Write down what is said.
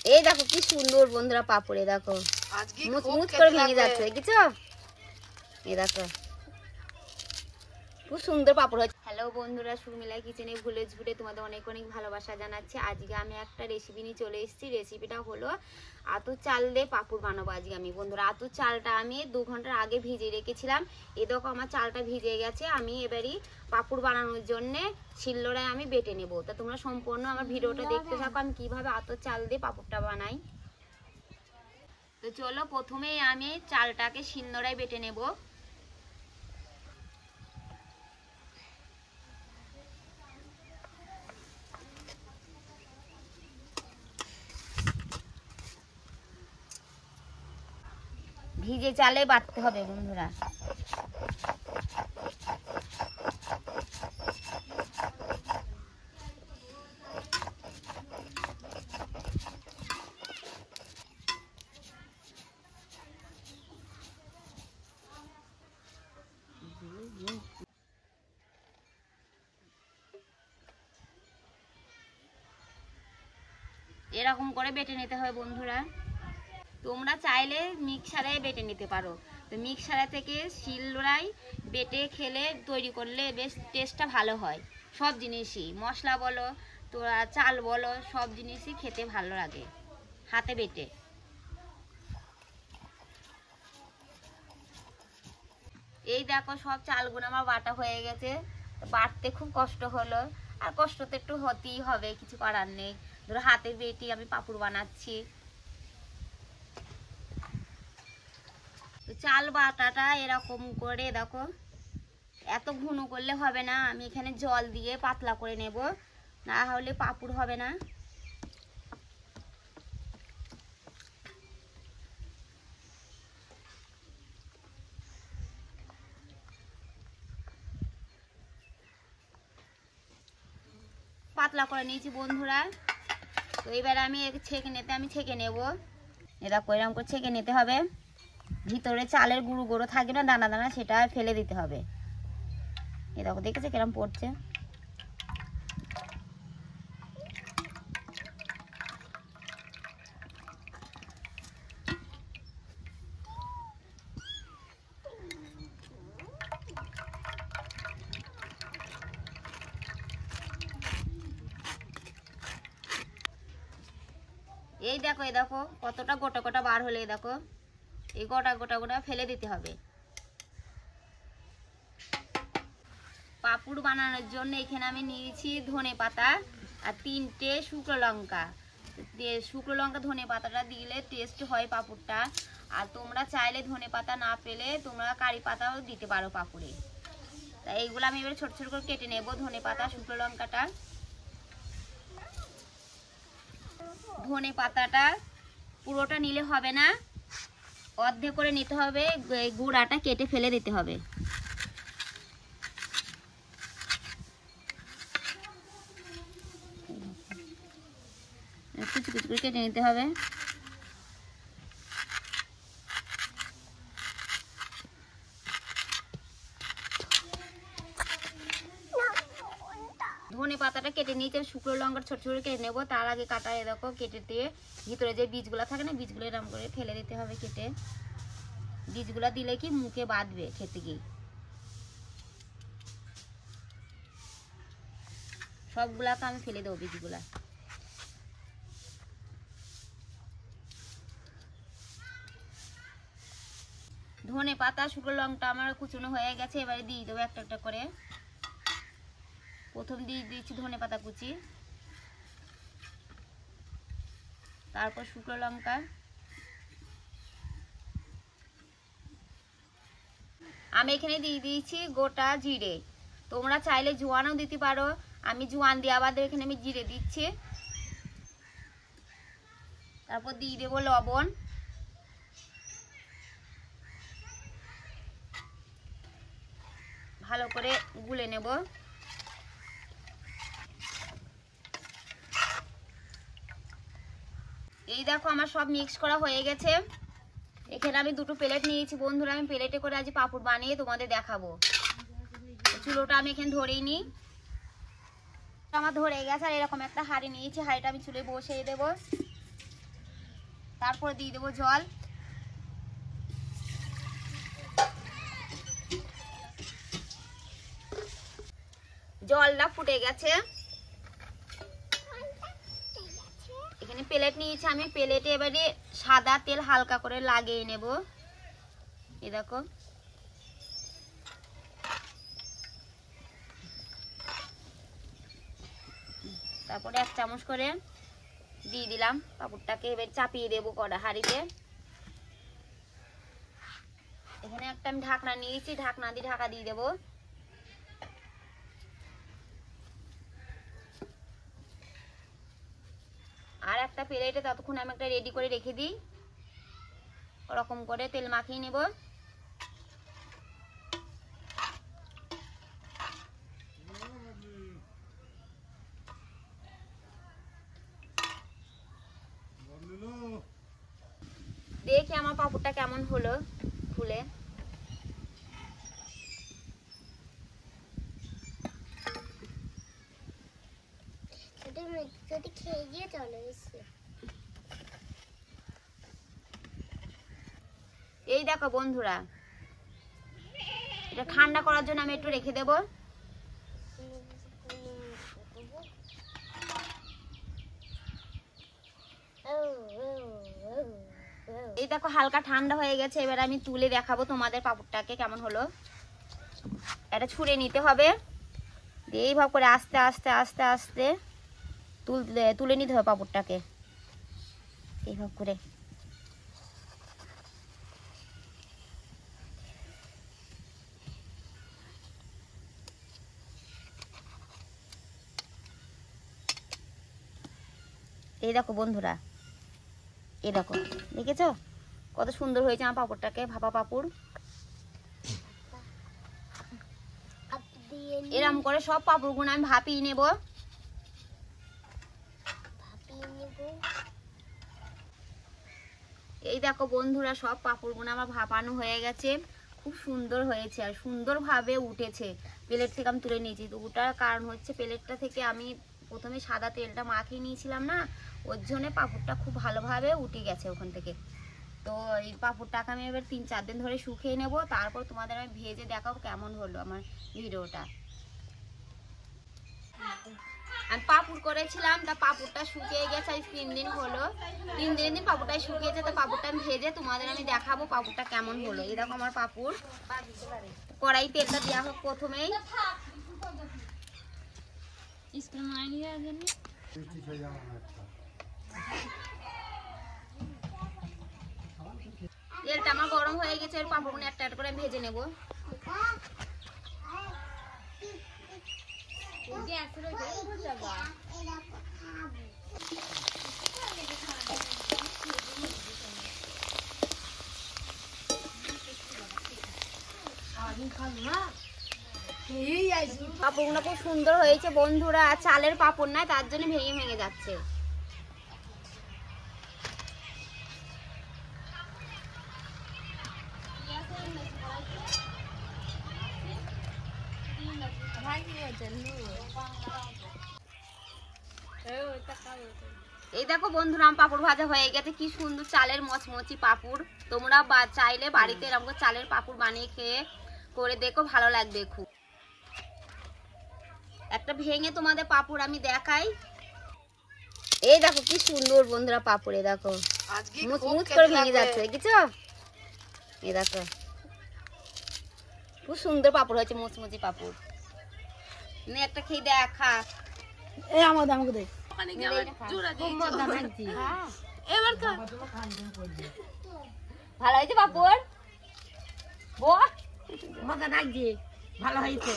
এই দেখো কি সুন্দর বন্ধুরা পাপড়ে, দেখো মুচমুচ করে ভেঙে যাচ্ছে, দেখেছো? এই দেখো খুব সুন্দর পাপড় হচ্ছে। হ্যালো বন্ধুরা, সুমিলা কিচেনে ভুলে ঝুটে তোমাদের অনেক অনেক ভালোবাসা জানাচ্ছি। আজকে আমি একটা রেসিপি নিয়ে চলে এসেছি। রেসিপিটা হলো আতর চাল দিয়ে পাপড় বানাবো আজকে আমি। বন্ধুরা, আতর চালটা আমি 2 ঘন্টার আগে ভিজিয়ে রেখেছিলাম। এই দেখো আমার চালটা ভিজে গেছে। আমি এবারই পাপড় বানানোর জন্য শিলনোড়ায় আমি বেটে নেব। তা তোমরা সম্পূর্ণ আমার ভিডিওটা দেখতে থাকো আমি কিভাবে আতর চাল দিয়ে পাপড়টা বানাই। তো চলো, প্রথমেই আমি চালটাকে শিলনোড়ায় বেটে নেব। ভিজে চালে বাটতে হবে বন্ধুরা। এরকম করে বেটে নিতে হয় বন্ধুরা। তোমরা চাইলে মিক্সারে বেটে নিতে পারো। তো মিক্সারে থেকে শিলনোড়ায় বেটে খেলে তৈরি করলে বেশ টেস্টটা ভালো হয়। সব জিনিসই, মশলা বলো তোরা চাল বলো, সব জিনিসই খেতে ভালো লাগে হাতে বেটে। এই দেখো সব চালগুলো আমার বাটা হয়ে গেছে। বাটতে খুব কষ্ট হলো, আর কষ্ট তো একটু হতেই হবে, কিছু করার নেই। ধরো হাতে বেটে আমি পাপড় বানাচ্ছি। চাল বাটাটা এরকম করে দেখো, এত ঘন করলে হবে না। আমি এখানে জল দিয়ে পাতলা করে নেব, না হলে পাপড় হবে না। পাতলা করে নিয়েছি বন্ধুরা। তো এবার আমি ছেঁকে নেব। দেখো এরকম করে ছেঁকে নিতে হবে। ভিতরে চালের গুঁড়ো গুঁড়ো থাকে না, দানা দানা, সেটা ফেলে দিতে হবে। দেখো দেখেছে কিরম পড়ছে। এই দেখো কতটা গোটা গোটা বার হলে, দেখো এই গোটা গোটা গোটা ফেলে দিতে হবে। পাপড় বানানোর জন্য এখানে আমি নিয়েছি ধনে পাতা আর 3টে শুকনো লঙ্কা। শুকনো লঙ্কা ধনে পাতাটা দিলে টেস্ট হয় পাপড়টা। আর তোমরা চাইলে ধনে পাতা না পেলে তোমরা কারি পাতাও দিতে পারো পাপড়ে। তাই এইগুলো আমি এবার ছোট ছোট করে কেটে নেব। ধনে পাতা, শুকনো লঙ্কাটা। ধনে পাতাটা পুরোটা নিলে হবে না, অর্ধেক করে নিতে হবে। গুঁড়াটা কেটে ফেলে দিতে হবে। কুচি কুচি করে কেটে নিতে হবে। ধনে পাতাটা কেটে নিয়েছি, শুকনো লঙ্কার ছোট ছোট কেটে নেবো। তার আগে কাটা দেখো কেটে দিয়ে ভিতরে যে বীজগুলো থাকে না, বীজগুলো এরকম করে ফেলে দিতে হবে কেটে। বীজগুলো দিলে কি মুখে বাঁধবে খেতে গিয়ে। সবগুলাকে আমি ফেলে দেবো বীজগুলা। ধনে পাতা শুকনো লঙ্কা আমার কুচনো হয়ে গেছে। এবারে দিয়ে দেবো একটা একটা করে। প্রথম দিয়ে দিয়েছি ধনে পাতা কুচি, তারপর শুকনো লঙ্কা, আমি এখানে দিয়ে দিয়েছি গোটা জিরে। তোমরা চাইলে জোয়ানও দিতে পারো, আমি জোয়ান দিয়ে আবার এখানে আমি জিরে দিচ্ছি। তারপর দিয়ে দেবো লবণ, ভালো করে গুলে নেব। এই দেখো আমার সব মিক্স করা হয়ে গেছে। এখানে আমি 2টো প্লেট নিয়েছি বন্ধুরা। আমি প্লেটে করে আজ পাপড় বানিয়ে তোমাদের দেখাবো। চুলোটা আমি এখানে ধরেই নিই। আমার ধরে গেছে। আর এরকম একটা হাঁড়ি নিয়েছি, হাঁড়িটা আমি চুলে বসিয়ে দেবো। তারপরে দিয়ে দেবো জল। জলটা ফুটে গেছে। এখানে প্লেট নিয়েছি আমি, প্লেটে এবারে সাদা তেল হালকা করে লাগিয়ে নেব। এই দেখো, তারপরে 1 চামচ করে দিয়ে দিলাম। পাঁপড়টাকে এবার চাপিয়ে দেবো কড়া হাঁড়িতে। এখানে একটা আমি ঢাকনা নিয়েছি, ঢাকনা দিয়ে ঢাকা দিয়ে দেবো। আর একটা প্লেটে ততক্ষণ আমি একটা রেডি করে রেখে দিই। ওরকম করে তেল মাখিয়ে নেব। দেখি আমার পাঁপড়টা কেমন হলো ফুলে। এই দেখো বন্ধুরা, এটা ঠান্ডা করার জন্য আমি একটু রেখে দেব। এই দেখো হালকা ঠান্ডা হয়ে গেছে। এবার আমি তুলে দেখাবো তোমাদের পাঁপড়টাকে কেমন হলো। এটা ছুঁড়ে নিতে হবে, এইভাবে করে আস্তে আস্তে আস্তে আস্তে তুলে নিতে হবে পাঁপড়টাকে এইভাবে করে। এই দেখো বন্ধুরা, এই দেখো, দেখেছো কত সুন্দর হয়েছে আমার পাঁপড়টাকে, ভাপা পাঁপড়। এরকম করে সব পাঁপড়গুলো আমি ভাপিয়ে নেব। এই দেখো বন্ধুরা, সব পাঁপড়গুলো আমার ভাপানো হয়ে গেছে। খুব সুন্দর হয়েছে আর সুন্দরভাবে উঠেছে। প্লেট থেকে আমি তুলে নিয়েছি, তো ওটার কারণ হচ্ছে প্লেটটা থেকে আমি প্রথমে সাদা তেলটা মাখিয়ে নিয়েছিলাম না, ওর জন্য পাঁপড়টা খুব ভালোভাবে উঠে গেছে ওখান থেকে। তো এই পাঁপড়টাকে আমি এবার 3-4 দিন ধরে শুকিয়ে নেব, তারপর তোমাদের আমি ভেজে দেখাবো কেমন হলো আমার ভিডিওটা। আমি পাঁপড় করেছিলাম, তা পাঁপড়টা শুকিয়ে গেছে। আজ 3 দিন হলো, 3 দিন পাঁপড়টা শুকিয়েছে। তো পাঁপড়টা আমি ভেজে তোমাদের আমি দেখাবো পাঁপড়টা কেমন হলো। এই দেখো আমার পাঁপড়। কড়াই তেলটা দেওয়া হোক প্রথমেই। তেলটা আমার গরম হয়ে গেছে, এর পাঁপড়গুলো একটা একটা করে ভেজে নেব। পাঁপড়গুলো খুব সুন্দর হয়েছে বন্ধুরা, চালের পাঁপড় না, তার জন্য ভেঙে ভেঙে যাচ্ছে। এই দেখো বন্ধুরা, আমার পাঁপড় ভাজা হয়ে গেছে। কি সুন্দর চালের মচমচি পাঁপড়। তোমরা চাইলে বাড়িতে এরকম চালের পাঁপড় বানিয়ে খেয়ে করে দেখো, ভালো লাগবে খুব। একটা ভেঙে তোমাদের পাঁপড় আমি দেখাই। এই দেখো কি সুন্দর বন্ধুরা পাঁপড়, এই দেখো মুচমুচ করে ভেঙে যাচ্ছে, দেখেছো? এই দেখো খুব সুন্দর পাঁপড় হয়েছে, মুচমুচি পাঁপড়। একটা খেয়ে দেখা। আমাকে দেখ। ভালো হয়েছে পাঁপড়, মজা লাগছে, ভালো হয়েছে।